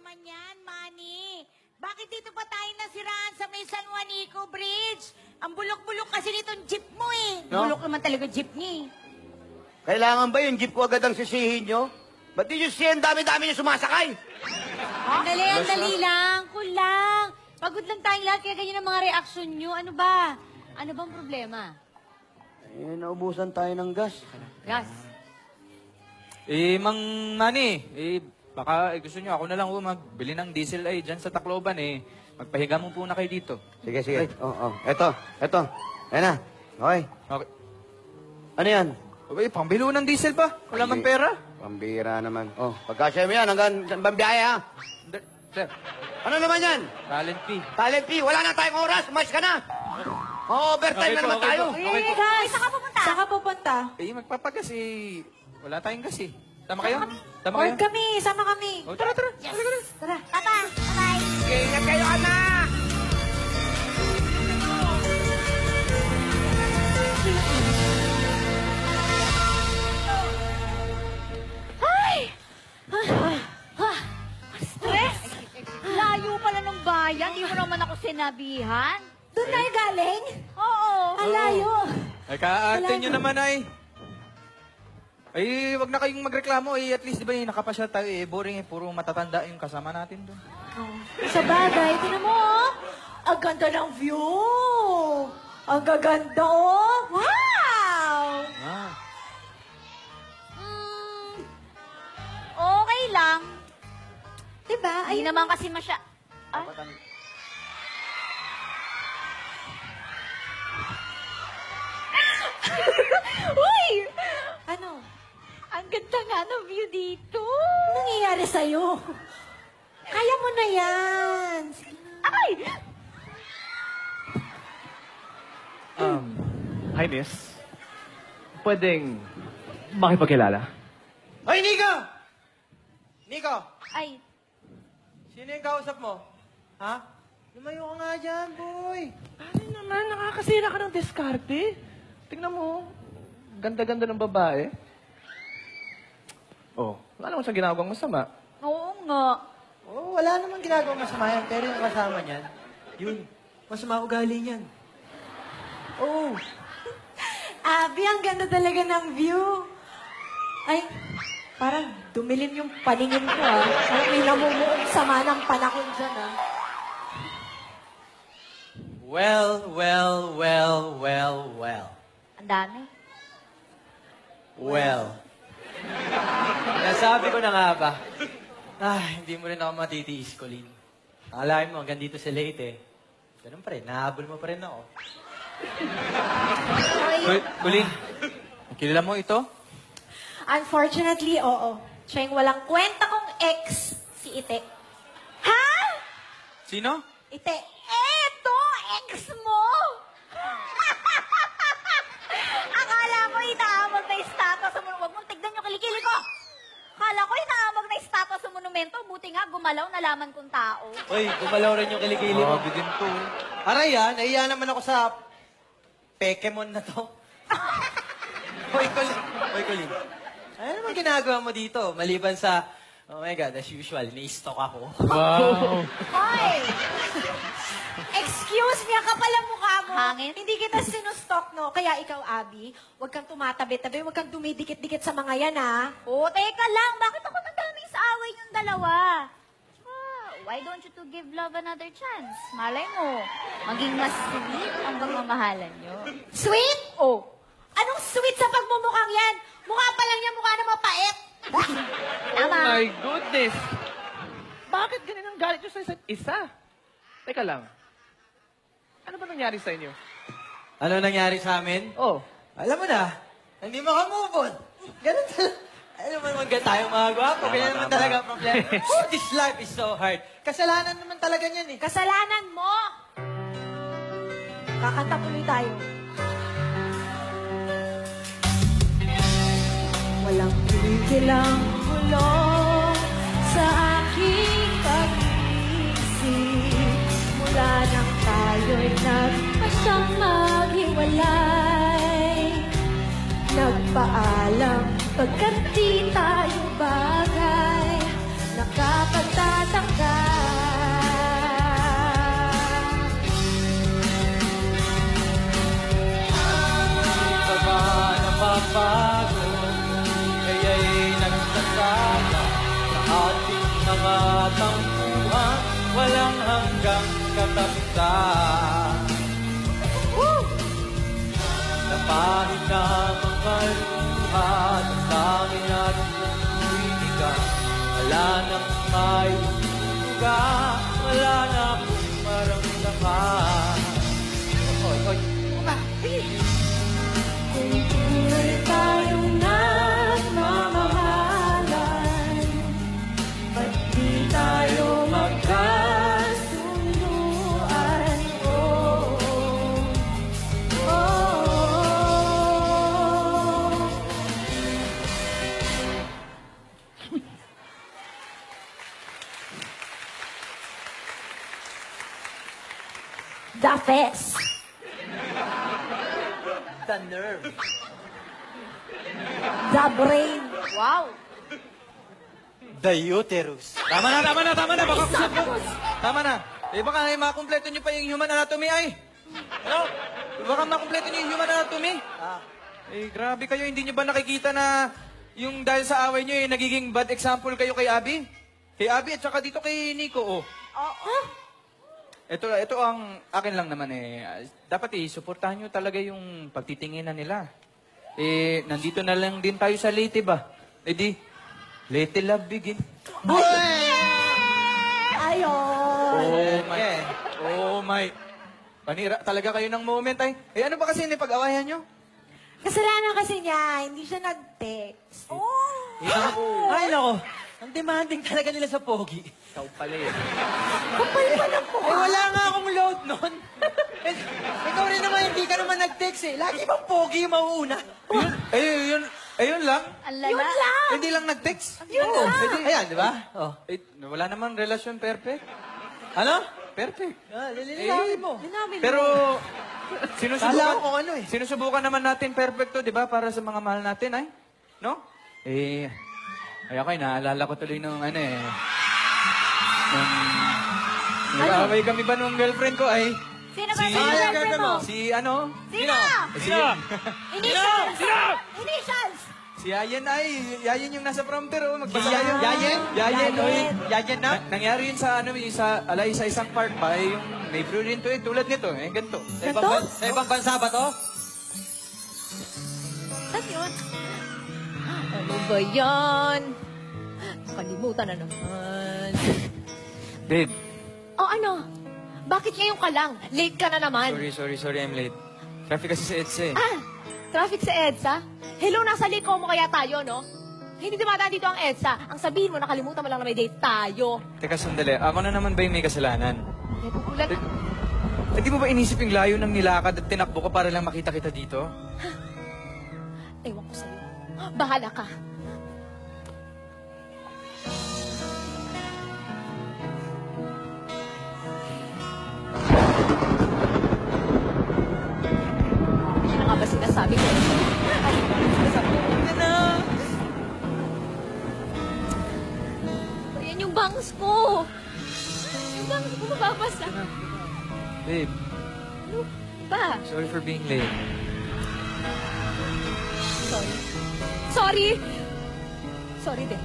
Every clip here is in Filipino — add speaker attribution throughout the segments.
Speaker 1: naman yan, Manny? Bakit dito pa tayo nasiraan sa may San Juanico Bridge? Ang bulok-bulok kasi nitong jeep mo eh.
Speaker 2: No?
Speaker 1: Bulok naman talaga jeep niya eh.
Speaker 2: Kailangan ba yung jeep ko agad ang sisihin nyo? Ba't di nyo siya ang dami-dami nyo sumasakay?
Speaker 1: Ang dali lang, cool lang. Pagod lang tayong lahat, kaya ganyan ang mga reaksyon nyo. Ano ba? Ano bang problema?
Speaker 2: Eh, naubusan tayo ng gas.
Speaker 1: Gas.
Speaker 3: Mang Manny, baka gusto nyo ako na lang magbili ng diesel ay dyan sa Tacloban Magpahiga mo po na kayo dito.
Speaker 2: Sige, sige. Oo. Eto. Ayan na. Okay.
Speaker 3: Okay.
Speaker 2: Ano yan?
Speaker 3: Okay, pambilo ng diesel pa. Wala man pera.
Speaker 2: Pambira naman. Oh, pagkasya mo yan hanggang bambiyahe ha.
Speaker 3: Sir,
Speaker 2: Ano naman yan?
Speaker 3: talent fee.
Speaker 2: Talent fee. Wala na tayong oras. Umayos ka na. Overtime
Speaker 3: Okay
Speaker 2: na
Speaker 3: po,
Speaker 2: naman
Speaker 3: okay
Speaker 2: tayo.
Speaker 3: po. Okay po.
Speaker 1: Guys, saan ka pupunta?
Speaker 4: Saan ka pupunta?
Speaker 3: Magpapagas wala tayong gas Tama kayo? Tama kayo?
Speaker 4: Or kami, sama kami.
Speaker 3: Oh, tara.
Speaker 4: Tara.
Speaker 1: Papa, bye-bye.
Speaker 2: Ingat kayo, anak!
Speaker 1: Stress? Layo pala ng bayan. Di mo naman ako sinabihan.
Speaker 4: Doon tayo galing?
Speaker 1: Oo.
Speaker 4: Ang layo.
Speaker 3: Ay, kaarte nyo naman wag na kayong magreklamo at least di ba nakapasya tayo boring puro matatanda yung kasama natin doon.
Speaker 4: Sa bagay, tinan mo, oh. Ang ganda ng view. Ang gaganda, oh. Wow!
Speaker 3: Ah.
Speaker 1: Okay lang.
Speaker 4: Diba?
Speaker 1: Ay naman kasi Uy!
Speaker 4: Ano?
Speaker 1: Ang ganda nga ng view dito.
Speaker 4: Anong nangyayari sa'yo? Kaya mo na yan. Sige na.
Speaker 1: Ay!
Speaker 5: Hi, miss. Pwedeng makipagkilala?
Speaker 2: Hoy, Nico! Nico!
Speaker 1: Ay,
Speaker 2: Sino yung kausap mo? Ha? Lumayo ka nga dyan, boy.
Speaker 5: Ano naman, nakakasira ka ng diskarte. Tingnan mo, ganda-ganda ng babae. Oh, wala naman siyang ginagawang masama.
Speaker 1: oo nga.
Speaker 2: Oh, wala namang ginagawang masama yan, pero yung kasama niyan, yun, masama ugali niyan. Oh,
Speaker 4: Abby, ang ganda talaga ng view. Ay, parang dumilim yung paningin ko, ah. Parang may namumuong sama ng panahon dyan, ah.
Speaker 2: Well.
Speaker 1: Ang dami.
Speaker 6: Nasabi ko na nga ba? Hindi mo rin ako matitiis, Colleen. Akalain mo, hanggang dito sa Leyte. Ganun pa rin, nahabol mo pa rin ako.
Speaker 3: Kulin, kilala mo ito?
Speaker 4: Unfortunately, oo. Siya yung walang kwenta kong ex, si Ite.
Speaker 1: Ha?
Speaker 3: Sino?
Speaker 4: Ite.
Speaker 1: Eto, ex mo! Akala ko inaamag na status sa monumento. Huwag mong tignan yung kilikili ko. Akala ko inaamag na status sa monumento. Buti nga, gumalaw, nalaman kong tao.
Speaker 6: Uy, gumalaw rin yung kilikili mo.
Speaker 3: Grabe din to.
Speaker 6: Aray nahiya naman ako sa Pokemon na to. Hoy, Colleen. Ano naman ginagawa mo dito? Maliban sa, oh my God, as usual, ni-stalk ako.
Speaker 3: Wow.
Speaker 4: Hoy! Excuse me, ang kapal ang mukha mo.
Speaker 1: Hangin?
Speaker 4: Hindi kita sinustok, no? Kaya ikaw, Abby, huwag kang tumatabi-tabi, huwag kang dumidikit-dikit sa mga yan, ha?
Speaker 1: Oh, teka lang. Bakit ako nadamay sa away niyong dalawa? Why don't you two give love another chance? Malay mo, maging mas sweet ang pagmamahalan niyo.
Speaker 4: Sweet?
Speaker 1: Oh,
Speaker 4: Anong sweet sa pagmumukhang yan? Mukha pa lang yan, mukha na mapait.
Speaker 1: tama.
Speaker 5: Oh my goodness! Bakit ganun ang galit nyo sa isa't isa? Teka lang. Ano ba nangyari sa inyo?
Speaker 6: Ano nangyari sa amin?
Speaker 5: Oh,
Speaker 6: Alam mo na, hindi makamove on. Ganun talaga. Alam mo naman tayong mga gwapo. Ganyan naman talaga ang problema. Oh, this life is so hard. Kasalanan naman talaga niyan eh.
Speaker 4: Kasalanan mo! Kakanta tuloy tayo. Walang tigil ang bulong sa aking pag-iisip mula nang tayo'y nagpasyang maghiwalay. Nagpaalam pagkat di tayo bagay, nakapagtataka
Speaker 6: mga tampuhan, walang hanggang katapusan. Napahid na mga luha, damdamin at tuwigan. Wala nang may tuga, wala na akong maramdaman. Oy.
Speaker 4: Kung tunay tayong nagmamahalan, ba't di tayo magkasunduan? Oh, oh, oh. The face.
Speaker 6: The nerve.
Speaker 4: The brain.
Speaker 1: Wow!
Speaker 6: The uterus.
Speaker 3: Tama na. Baka kusap mo. Tama na. Eh, baka makumpleto nyo pa yung human anatomy ay. Ano? Baka makumpleto nyo yung human anatomy. Eh, grabe kayo. Hindi nyo ba nakikita na yung dahil sa away nyo, nagiging bad example kayo kay Abby? Kay Abby at saka dito kay Nico, oh. Ito ang akin lang naman eh. Dapat suportahan nyo talaga yung pagtitinginan nila. Eh, nandito na lang din tayo sa Leyte ba? Eh di, Leyte love begin.
Speaker 4: Ayun.
Speaker 3: Oh my. Panira talaga kayo ng moment ay. Eh ano ba kasi pag-awayan nyo?
Speaker 4: Kasalanan kasi niya, hindi siya nag-text.
Speaker 6: Ay, nako. Ang demanding talaga nila sa pogi.
Speaker 3: Ikaw pala eh.
Speaker 4: Kapal pa na po.
Speaker 6: Eh, wala nga akong load nun. Eh, ikaw rin naman, hindi ka naman nag-text eh. Lagi bang pogi yung mauuna?
Speaker 3: Ayun lang.
Speaker 1: Ang lala.
Speaker 4: Yun lang.
Speaker 3: Hindi lang nag-text.
Speaker 4: Yun lang.
Speaker 6: Ayan, di ba? Oh.
Speaker 3: Eh, wala naman relasyon perfect.
Speaker 6: Ano?
Speaker 3: Perfect.
Speaker 6: Lilinawin mo.
Speaker 4: Linawin mo.
Speaker 3: Pero,
Speaker 6: Kala ko kung ano eh.
Speaker 3: sinusubukan naman natin perfecto, di ba? Para sa mga mahal natin, ay? No? Eh, ay ako, naalala ko tuloy nung ano eh. Nag-aaway kami ba nung girlfriend ko ay?
Speaker 1: Sino ba
Speaker 3: Si-
Speaker 1: sa girlfriend mo?
Speaker 3: Si ano?
Speaker 1: Sino?
Speaker 4: Initials! Initials!
Speaker 3: Si Yayen ay, Yayen yung nasa prompter, oh. Magbasa kayo.
Speaker 6: Yayen?
Speaker 3: Yayen, oy.
Speaker 6: Yayen na?
Speaker 3: Nangyari yun sa ano, yung sa, sa isang park pa, eh, yung neighbor rin to eh, tulad nito, eh, ganito.
Speaker 6: Sa ibang bansa ba to?
Speaker 4: Saan yun? Ano ba yan? Kalimutan na naman.
Speaker 3: Babe,
Speaker 4: O ano? Bakit ngayon ka lang? Late ka na naman.
Speaker 3: sorry, I'm late. Traffic kasi sa EDSA eh.
Speaker 4: Traffic sa EDSA? Hello, nasa liko mo kaya tayo, no? Hindi dumadaan dito ang EDSA. Ang sabihin mo, nakalimutan mo lang na may date tayo.
Speaker 3: Teka, sandali. Ako na naman ba yung may kasalanan?
Speaker 4: Nagugulat.
Speaker 3: Hindi mo ba inisip yung layo ng nilakad at tinakbo ko para lang makita kita dito?
Speaker 4: Ewan ko sa'yo. Bahala ka. Ano nga ba sinasabi ko? Ano nga ba sinasabi ko? Ano? Ayan yung bangs ko. Yung bangs ko mababasa.
Speaker 3: Babe,
Speaker 4: Ano ba?
Speaker 3: sorry for being late.
Speaker 4: Sorry. Sorry! Sorry din.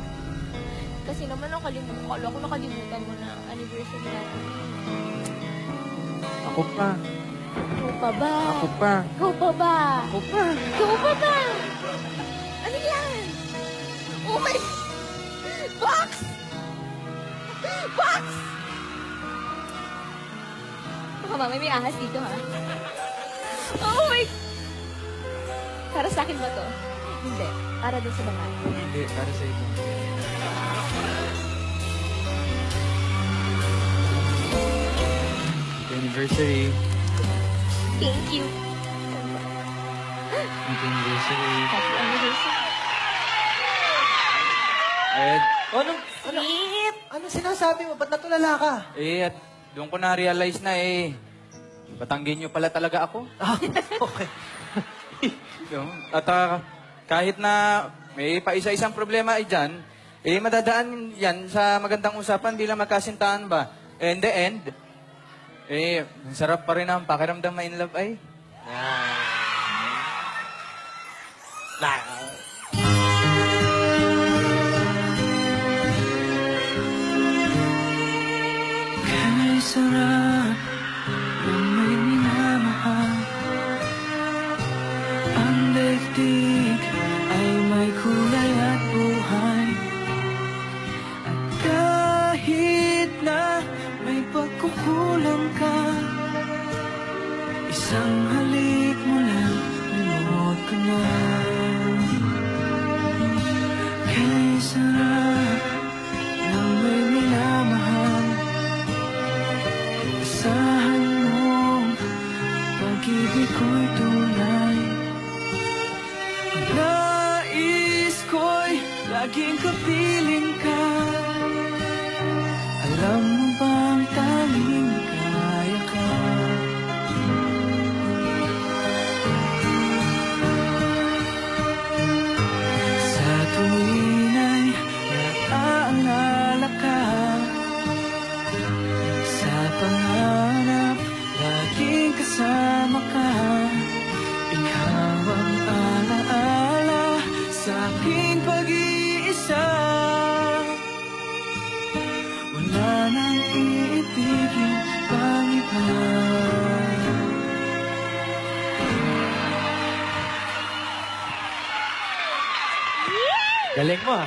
Speaker 4: Kasi naman akala ko nakalimutan mo na anniversary natin.
Speaker 3: Ako pa.
Speaker 4: Ikaw pa ba?
Speaker 3: Ako pa.
Speaker 4: Ikaw pa ba?
Speaker 3: Ako pa.
Speaker 4: Ikaw pa ba? Ano yan? Oh my... Box! Box! Baka mamay may ahas dito, ha? Oh my... Para sa akin ba to? Hindi. Para din sa mga...
Speaker 3: Hindi, para sa ito. Happy anniversary.
Speaker 4: Thank you.
Speaker 3: Happy anniversary.
Speaker 4: Happy anniversary.
Speaker 3: Ed,
Speaker 4: Sweet!
Speaker 6: Anong sinasabi mo? Ba't natulala ka?
Speaker 3: at doon ko na-realize na batanggin nyo pala talaga ako.
Speaker 6: Okay.
Speaker 3: At kahit na may paisa-isang problema dyan, madadaan yan sa magandang usapan bilang magkasintahan ba. In the end, ang sarap pa rin ang pakiramdam na in love ay. kulang ka. Isang halik mo lang, limot ko na. Kay sarap ng may minamahal. Asahan mong pag-ibig ko'y tunay. Nais ko'y laging kapiling ka. Alam mo bang tanging kaya ka? Sa tuwin ay naaalala ka. Sa pangarap, laging kasama ka. Ikaw ang alaala sa aking pag-iisa. Wala nang iibigin pang iba.
Speaker 6: Galing mo, ha?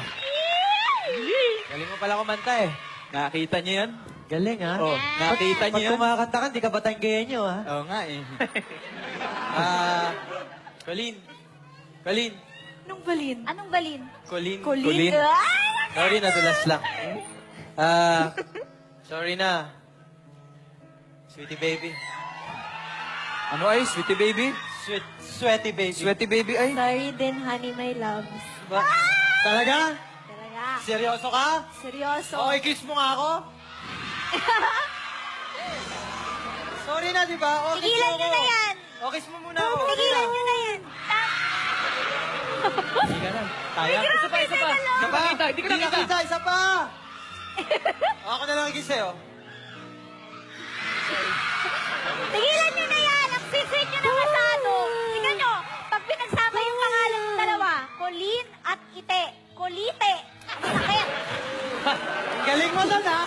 Speaker 6: Galing mo pala kumanta, eh.
Speaker 3: Nakita niyo yan?
Speaker 6: Galing, ha?
Speaker 3: Oh, nakita
Speaker 6: Pag
Speaker 3: niyo yan?
Speaker 6: kumakanta ka, di ka ba tanggayan ha?
Speaker 3: Oo nga eh.
Speaker 6: Colleen. Colleen.
Speaker 4: Anong balin?
Speaker 1: Anong balin?
Speaker 6: Colleen.
Speaker 3: Colleen.
Speaker 1: Ay!
Speaker 6: Sorry, nadulas lang. Sorry na. Sweetie baby.
Speaker 3: Ano ay? Sweetie baby?
Speaker 6: Sweaty baby.
Speaker 3: Sweaty baby ay?
Speaker 4: Sorry din, honey, my loves.
Speaker 6: Ba? Talaga?
Speaker 4: Talaga.
Speaker 6: Seryoso ka?
Speaker 4: Seryoso.
Speaker 6: Okay, kiss mo nga ako? Sorry na, di ba? O, kiss
Speaker 1: Tigilan
Speaker 6: mo
Speaker 1: nyo
Speaker 6: ako.
Speaker 1: na yan!
Speaker 6: O, kiss mo muna ako.
Speaker 1: Tigilan nyo na yan!
Speaker 6: Hindi na. Kaya?
Speaker 5: Isa pa, isa pa. Nakakita, hindi ka nakita.
Speaker 6: Isa pa! Ako na lang kiss sa'yo.
Speaker 1: Tigilan nyo na yan! Ang sweet nyo na masyado! Tingnan nyo, pag pinagsama yung pangalan ng dalawa, Colleen at Ite, Colite, ang sakit!
Speaker 6: Galing mo doon, ha?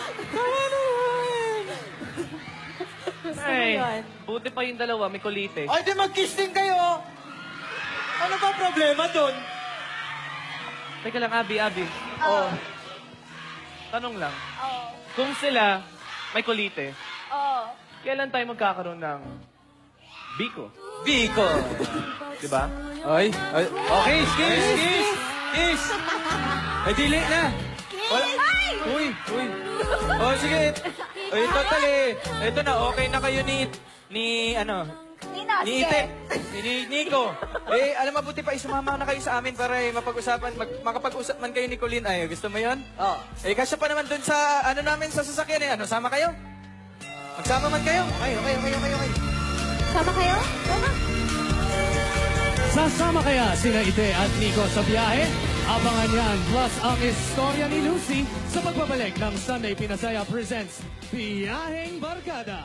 Speaker 5: Ay,
Speaker 4: yun?
Speaker 5: buti pa yung dalawa, may kulite.
Speaker 6: Ay, di mag-kiss din kayo. Ano ba problema doon?
Speaker 5: Teka lang, Abi.
Speaker 1: Oh.
Speaker 5: Tanong lang.
Speaker 1: Oh.
Speaker 5: Kung sila may kulite,
Speaker 1: Oh.
Speaker 5: kailan tayo magkakaroon ng biko?
Speaker 6: Biko.
Speaker 5: Di ba?
Speaker 3: Ay. Okay, kiss! Ay, dili na! Wala.
Speaker 1: Ay!
Speaker 3: Uy! Oh, sige. Ay, total eh. Ito na, okay na kayo ni
Speaker 1: Nino,
Speaker 3: Ni
Speaker 1: sige.
Speaker 3: Ite, ni Nico. Eh, alam mabuti pa, isumama na kayo sa amin para mapag-usapan, makapag-usap man kayo ni Colleen. Ay, gusto mo yun?
Speaker 6: Oh.
Speaker 3: Eh, kasya pa naman dun sa, namin, sa sasakyan eh. Ano, sama kayo? Magsama man kayo? Okay.
Speaker 4: Sama kayo? Sama.
Speaker 7: Sasama kaya sina Ite at Nico sa biyahe? Abangan yan plus ang istorya ni Lucy sa pagbabalik ng Sunday Pinasaya presents Biyaheng Barkada.